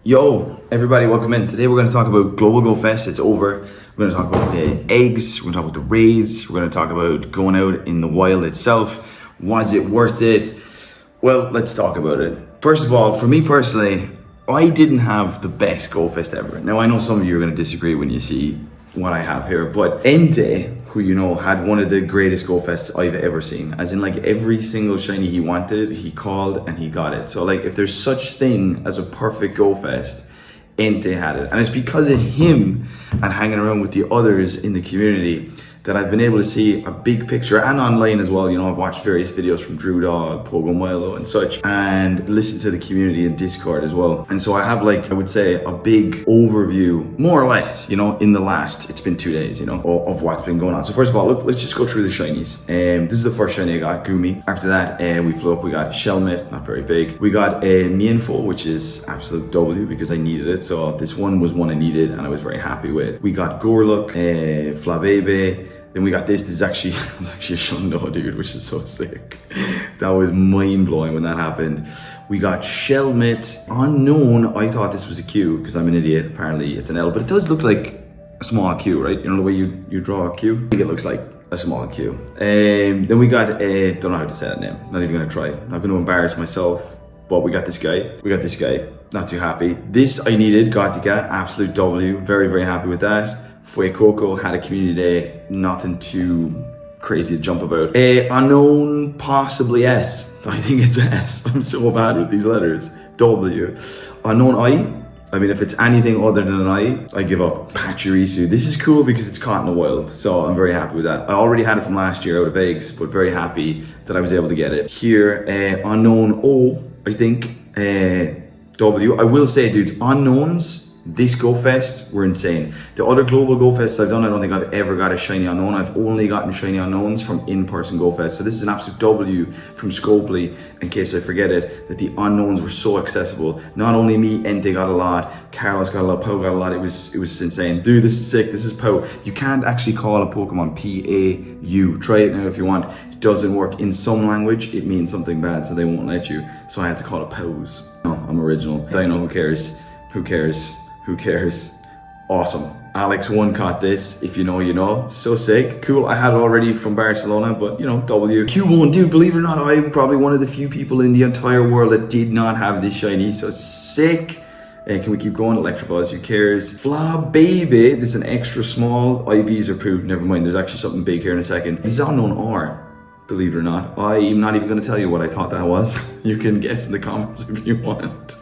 Yo, everybody, welcome in. Today we're going to talk about Global Go Fest. It's over. We're going to talk about the eggs. We're going to talk about the raids. We're going to talk about going out in the wild itself. Was it worth it? Well, let's talk about it. First of all, for me personally, I didn't have the best Go Fest ever. Now, I know some of you are going to disagree when you see what I have here, but Ente, who you know had one of the greatest Go Fests I've ever seen. As in, like, every single shiny he wanted, he called and he got it. So like, if there's such thing as a perfect Go Fest, Ente had it. And it's because of him and hanging around with the others in the community that I've been able to see a big picture, and online as well. You know, I've watched various videos from Drew Dog, Pogo Milo and such, and listened to the community in Discord as well. And so I have, like, I would say a big overview, more or less, you know, in the last, it's been 2 days, you know, of what's been going on. So first of all, look, let's just go through the shinies. This is the first shiny I got, Gumi. After that, we flew up, we got Shelmet, not very big. We got a Mienful, which is absolute W because I needed it. So this one was one I needed and I was very happy with. We got Gorluk, Flabebe. Then we got this is actually, it's actually a Shundo, dude, which is so sick. That was mind blowing when that happened. We got Shelmet, Unknown. I thought this was a Q because I'm an idiot. Apparently it's an L, but it does look like a small Q, right? You know the way you draw a Q? I think it looks like a small Q. Then we got, don't know how to say that name. Not even gonna try. Not gonna embarrass myself, but we got this guy. Not too happy. This I needed, Gothica, absolute W. Very, very happy with that. Fuecoco had a community day, nothing too crazy to jump about. Unknown, possibly S. I think it's S. I'm so bad with these letters. W. Unknown I mean, if it's anything other than an I give up. Pachirisu. This is cool because it's caught in the wild, so I'm very happy with that. I already had it from last year out of eggs, but very happy that I was able to get it. Here, Unknown O, I think. W. I will say, dudes, unknowns, this Go Fest were insane. The other global Go Fests I've done, I don't think I've ever got a shiny unknown. I've only gotten shiny unknowns from in-person Go Fest. So this is an absolute W from Scopely, in case I forget it, that the unknowns were so accessible. Not only me, Ente got a lot, Carlos got a lot, Poe got a lot. It was insane. Dude, this is sick. This is Poe. You can't actually call a Pokemon P-A-U. Try it now if you want. It doesn't work. In some language, it means something bad, so they won't let you. So I had to call it Pose. No, I'm original. Dino, who cares? Who cares? Who cares? Awesome. Alex one caught this. If you know, you know. So sick. Cool. I had it already from Barcelona, but you know, W. Q1, dude, believe it or not, I'm probably one of the few people in the entire world that did not have this shiny. So sick. Can we keep going? Electrobuzz, who cares? Flabebe, this is an extra small. IBs are poo. Never mind. There's actually something big here in a second. This is unknown R. Believe it or not. I'm not even going to tell you what I thought that was. You can guess in the comments if you want.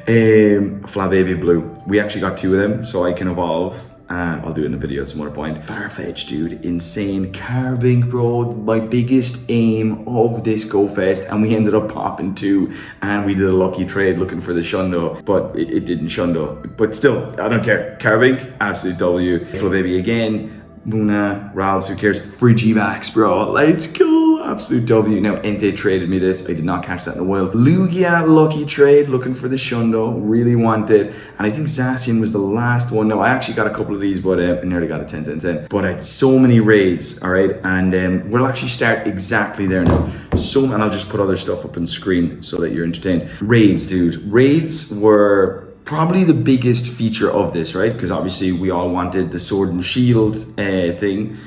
Flabebe Blue. We actually got 2 of them, so I can evolve. I'll do it in a video at some other point. Farfetch, dude, insane. Carbink, bro, my biggest aim of this Go Fest, and we ended up popping 2, and we did a lucky trade looking for the Shundo, but it didn't Shundo. But still, I don't care. Carbink, absolute W. Flabebe again. Muna, Rals, who cares? Frigimax, bro. Let's go. Absolute W. Now, Ente traded me this. I did not catch that in the wild. Lugia, lucky trade, looking for the Shundo. Really wanted. And I think Zacian was the last one. No, I actually got a couple of these, but I nearly got a 10-10-10. But I had so many raids, all right? And we'll actually start exactly there now. And I'll just put other stuff up on screen so that you're entertained. Raids, dude. Raids were probably the biggest feature of this, right? Because obviously we all wanted the sword and shield thing.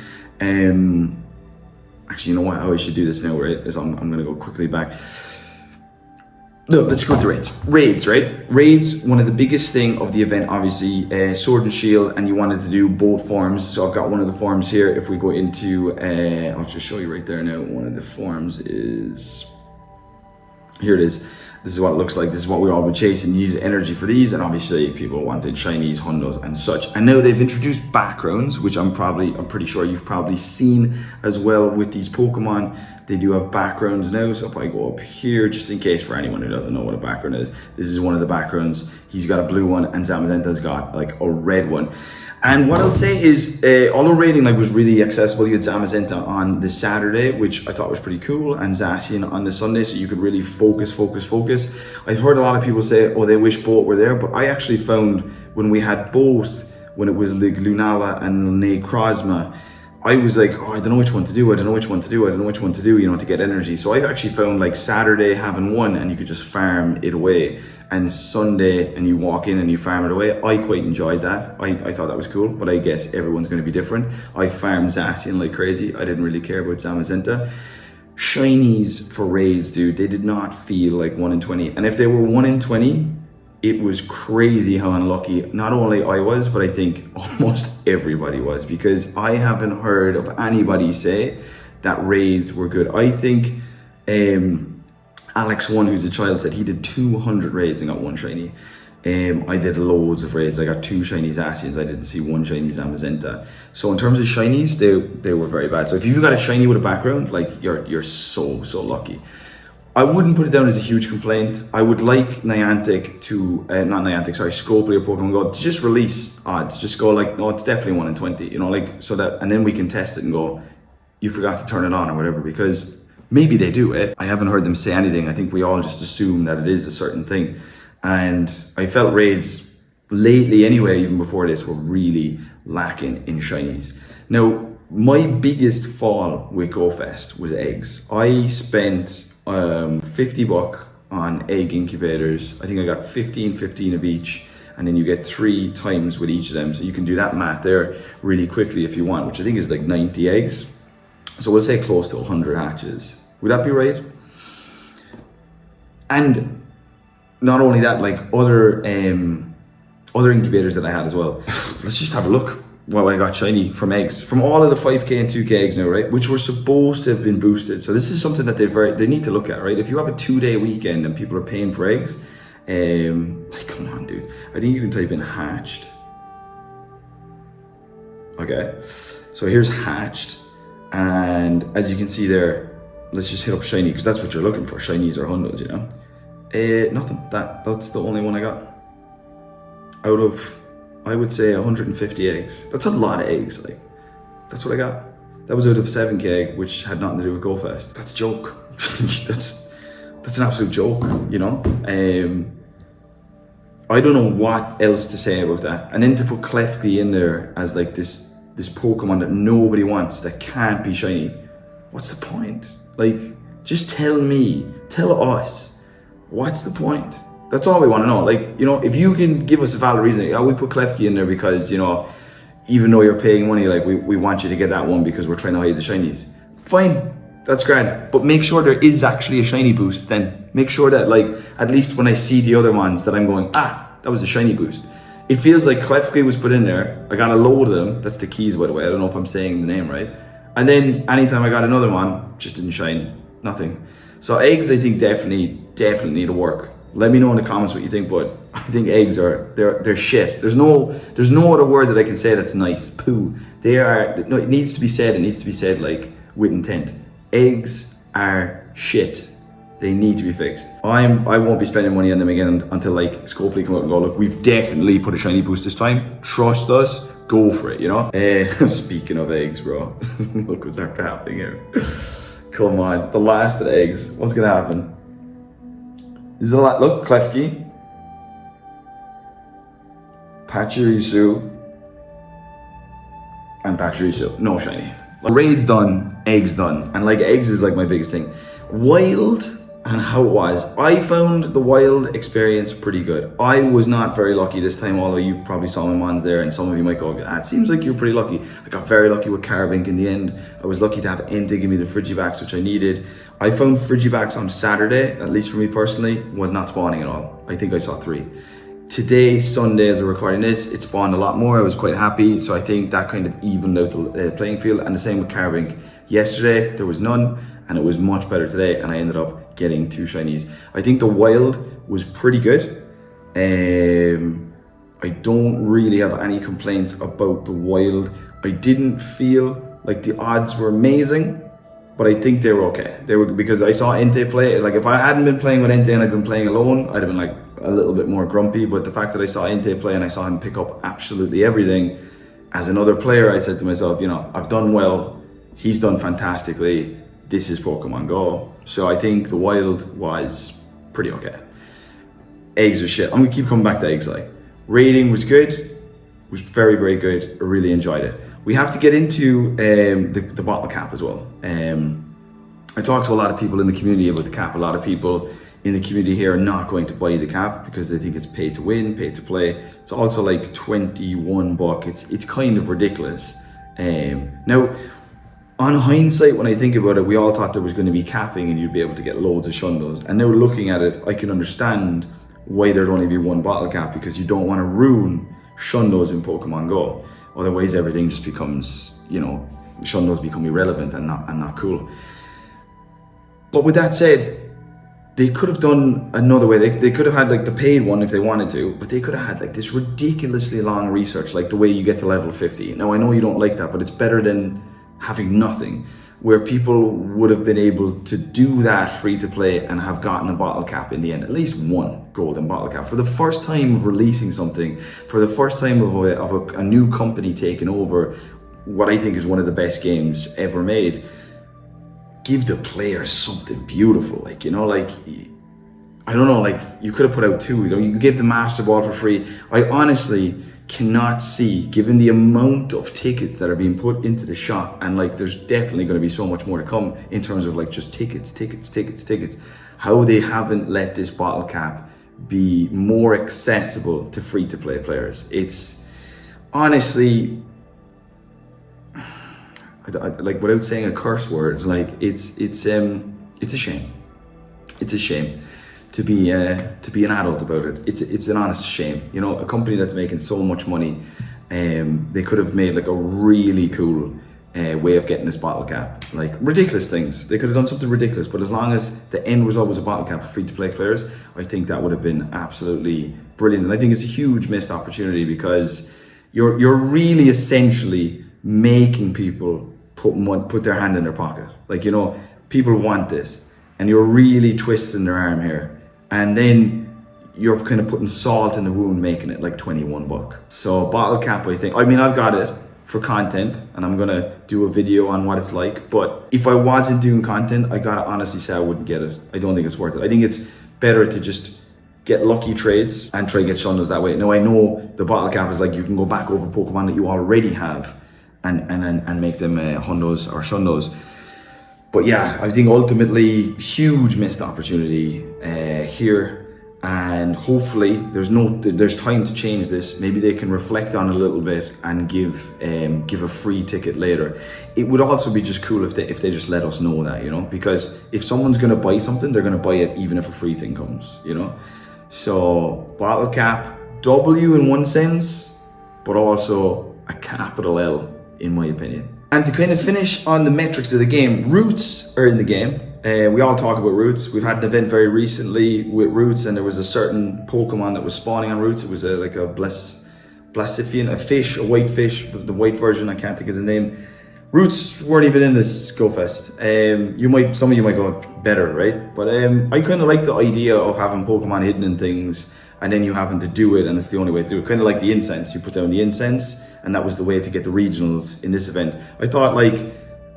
Actually, you know what? How I should do this now, right? Is I'm gonna go quickly back. No, let's go to raids. Raids, right? Raids, one of the biggest thing of the event, obviously, sword and shield, and you wanted to do both forms. So I've got one of the forms here. If we go into, I'll just show you right there now. One of the forms is, here it is. This is what it looks like. This is what we all been chasing. You needed energy for these, and obviously people wanted shinies, hundos, and such. And now they've introduced backgrounds, which I'm pretty sure you've probably seen as well with these Pokemon. They do have backgrounds now. So if I go up here, just in case for anyone who doesn't know what a background is, this is one of the backgrounds. He's got a blue one, and Zamazenta's got like a red one. And what I'll say is, although raiding was really accessible, you had Zamazenta on the Saturday, which I thought was pretty cool, and Zacian on the Sunday, so you could really focus. I've heard a lot of people say, oh, they wish both were there, but I actually found when we had both, when it was like Lunala and Necrozma, I was like, oh, I don't know which one to do. I don't know which one to do. I don't know which one to do, to get energy. So I actually found like Saturday having one and you could just farm it away. And Sunday and you walk in and you farm it away. I quite enjoyed that. I thought that was cool, but I guess everyone's going to be different. I farmed Zacian like crazy. I didn't really care about Zamazenta. Shinies for raids, dude, they did not feel like 1 in 20. And if they were 1 in 20, it was crazy how unlucky not only I was, but I think almost everybody was, because I haven't heard of anybody say that raids were good. I think Alex One, who's a child, said he did 200 raids and got 1 shiny. I did loads of raids. I got 2 shiny Zacians. I didn't see 1 shiny Zamazenta. So in terms of shinies, they were very bad. So if you've got a shiny with a background, like you're so lucky. I wouldn't put it down as a huge complaint. I would like Niantic to, not Niantic, sorry, Scopely or Pokemon Go to just release odds. Just go like, no, it's definitely 1 in 20, like, so that, and then we can test it and go, you forgot to turn it on or whatever, because maybe they do it. I haven't heard them say anything. I think we all just assume that it is a certain thing. And I felt raids lately anyway, even before this, were really lacking in shinies. Now, my biggest fall with GoFest was eggs. I spent $50 on egg incubators. I think I got 15 of each, and then you get 3 times with each of them. So you can do that math there really quickly if you want, which I think is like 90 eggs. So we'll say close to 100 hatches. Would that be right? And not only that, like other incubators that I had as well. Let's just have a look what I got shiny from eggs. From all of the 5k and 2k eggs now, right? Which were supposed to have been boosted. So this is something that they need to look at, right? If you have a 2-day weekend and people are paying for eggs, like come on, dude. I think you can type in hatched. Okay, so here's hatched. And as you can see there, let's just hit up shiny, because that's what you're looking for, shinies or hundos, nothing. That's the only one I got out of, I would say, 150 eggs. That's a lot of eggs. Like, that's what I got. That was out of 7k egg, which had nothing to do with GoFest. That's a joke. that's an absolute joke, I don't know what else to say about that. And then to put Klefki in there as like this Pokemon that nobody wants, that can't be shiny. What's the point? Like, just tell us. What's the point? That's all we want to know. Like, if you can give us a valid reason, we put Klefki in there because, even though you're paying money, like we want you to get that one because we're trying to hide the shinies. Fine, that's grand. But make sure there is actually a shiny boost then. Make sure that, like, at least when I see the other ones that I'm going, that was a shiny boost. It feels like Klefki was put in there. I got a load of them. That's the keys, by the way. I don't know if I'm saying the name right. And then anytime I got another one, just didn't shine. Nothing. So eggs, I think definitely need to work. Let me know in the comments what you think, but I think eggs they're shit. There's no other word that I can say that's nice. Poo. It needs to be said. It needs to be said like with intent. Eggs are shit. They need to be fixed. I won't be spending money on them again until like Scopely come out and go, look, we've definitely put a shiny boost this time. Trust us. Go for it, Speaking of eggs, bro. Look what's happening here. Come on, the last of the eggs. What's gonna happen? There's a lot. Look, Klefki, Pachirisu, and Pachirisu. No shiny. Raids done, eggs done, and like eggs is like my biggest thing. Wild and how it was. I found the wild experience pretty good. I was not very lucky this time, although you probably saw my mons there, and some of you might go, it seems like you're pretty lucky. I got very lucky with Carbink in the end. I was lucky to have Entei give me the Frigibacks, which I needed. I found Frigibacks on Saturday, at least for me personally, was not spawning at all. I think I saw 3. Today, Sunday, as we're recording this, it spawned a lot more. I was quite happy, so I think that kind of evened out the playing field, and the same with Carbink. Yesterday, there was none, and it was much better today, and I ended up getting 2 shinies. I think the wild was pretty good. I don't really have any complaints about the wild. I didn't feel like the odds were amazing, but I think they were okay. They were, because I saw Entei play. Like, if I hadn't been playing with Entei and I'd been playing alone, I'd have been like a little bit more grumpy. But the fact that I saw Entei play and I saw him pick up absolutely everything, as another player, I said to myself, I've done well. He's done fantastically. This is Pokemon Go. So I think the wild was pretty okay. Eggs are shit. I'm gonna keep coming back to eggs. Like, rating was good, was very, very good. I really enjoyed it. we have to get into the bottle cap as well. I talk to a lot of people in the community about the cap. A lot of people in the community here are not going to buy the cap because they think it's pay to win, pay to play. It's also like 21 buck. It's kind of ridiculous. Now, on hindsight, when I think about it, we all thought there was going to be capping and you'd be able to get loads of shundos. And now looking at it, I can understand why there'd only be one bottle cap, because you don't want to ruin shundos in Pokemon Go. Otherwise, everything just becomes, shundos become irrelevant and not cool. But with that said, they could have done another way. They could have had like the paid one if they wanted to, but they could have had like this ridiculously long research, like the way you get to level 50. Now, I know you don't like that, but it's better than having nothing, where people would have been able to do that free to play and have gotten a bottle cap in the end, at least one golden bottle cap. For the first time of releasing something, for the first time of a new company taking over what I think is one of the best games ever made, give the players something beautiful. I don't know, you could have put out two, you could give the Master Ball for free. I honestly cannot see, given the amount of tickets that are being put into the shop, and there's definitely going to be so much more to come in terms of just tickets, how they haven't let this bottle cap be more accessible to free-to-play players. It's honestly, without saying a curse word, it's a shame. It's a shame to be an adult about it. It's an honest shame. A company that's making so much money, they could have made a really cool way of getting this bottle cap. Ridiculous things. They could have done something ridiculous, but as long as the end result was a bottle cap for free-to-play players, I think that would have been absolutely brilliant. And I think it's a huge missed opportunity, because you're really essentially making people put their hand in their pocket. People want this, and you're really twisting their arm here. And then you're kind of putting salt in the wound, making it 21 buck. So bottle cap, I've got it for content, and I'm gonna do a video on what it's like. But if I wasn't doing content, I gotta honestly say I wouldn't get it. I don't think it's worth it. I think it's better to just get lucky trades and try and get shundos that way. Now, I know the bottle cap is you can go back over Pokemon that you already have and make them hundos or shundos. But yeah, I think ultimately huge missed opportunity here, and hopefully there's time to change this. Maybe they can reflect on it a little bit and give a free ticket later. It would also be just cool if they just let us know that, because if someone's gonna buy something, they're gonna buy it even if a free thing comes, So bottle cap, W in one sense, but also a capital L in my opinion. And to kind of finish on the metrics of the game, roots are in the game. We all talk about roots. We've had an event very recently with roots, and there was a certain Pokemon that was spawning on roots. It was a Blasifian, a white fish, the white version. I can't think of the name. Roots weren't even in this Go Fest. Some of you might go better, right? But I kind of like the idea of having Pokemon hidden in things, and then you having to do it, and it's the only way to do it. Kind of like the incense. You put down the incense, and that was the way to get the regionals in this event. I thought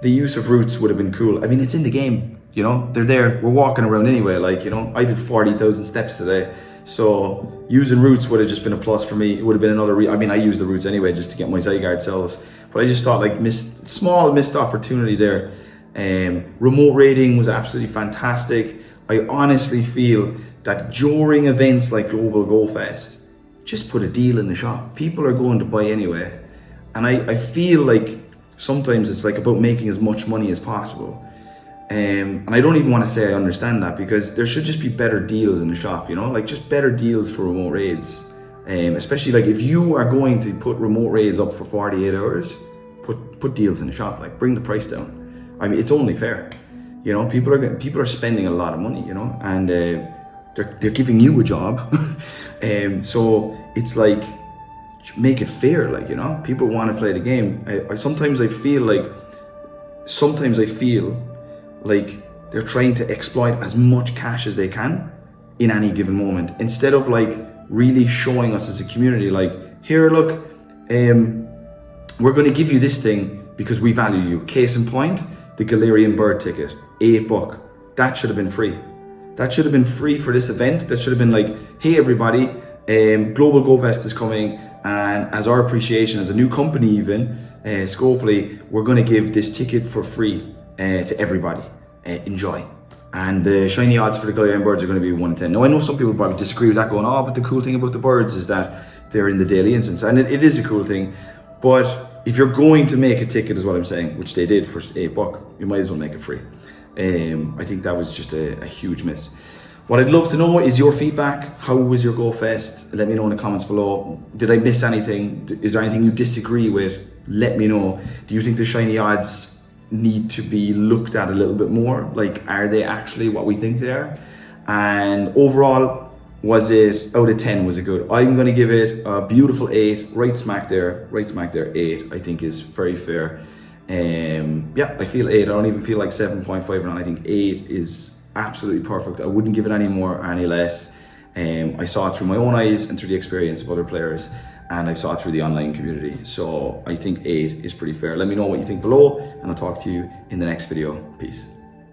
the use of roots would have been cool. It's in the game, they're there. We're walking around anyway. I did 40,000 steps today. So using roots would have just been a plus for me. It would have been another, I use the roots anyway just to get my Zygarde cells. But I just thought small missed opportunity there. Remote raiding was absolutely fantastic. I honestly feel that during events like Global Go Fest, just put a deal in the shop. People are going to buy anyway. And I feel sometimes it's about making as much money as possible. And I don't even want to say I understand that, because there should just be better deals in the shop, just better deals for remote raids. Especially if you are going to put remote raids up for 48 hours, put deals in the shop, bring the price down. It's only fair. People are spending a lot of money, and they're giving you a job. So it's make it fair, people want to play the game. Sometimes I feel like they're trying to exploit as much cash as they can in any given moment, instead of really showing us as a community, here, look, we're going to give you this thing because we value you. Case in point, the Galarian bird ticket, $8. That should have been free. That should have been free for this event. That should have been hey everybody, Global Go Fest is coming, and as our appreciation as a new company, even Scopely, we're going to give this ticket for free to everybody. Enjoy. And the shiny odds for the Galarian birds are going to be 1 in 10. Now, I know some people probably disagree with that, going, oh, but the cool thing about the birds is that they're in the daily instance. And it is a cool thing. But if you're going to make a ticket, is what I'm saying, which they did for $8, you might as well make it free. I think that was just a huge miss. What I'd love to know is your feedback. How was your Go Fest? Let me know in the comments below. Did I miss anything? Is there anything you disagree with? Let me know. Do you think the shiny odds need to be looked at a little bit more? Like, are they actually what we think they are? And overall, was it, out of 10, was it good? I'm going to give it a beautiful 8, right smack there, 8, I think is very fair. Yeah, I feel 8. I don't even feel like 7.5 now. I think 8 is absolutely perfect. I wouldn't give it any more or any less. I saw it through my own eyes and through the experience of other players, and I saw it through the online community. So I think 8 is pretty fair. Let me know what you think below, and I'll talk to you in the next video. Peace.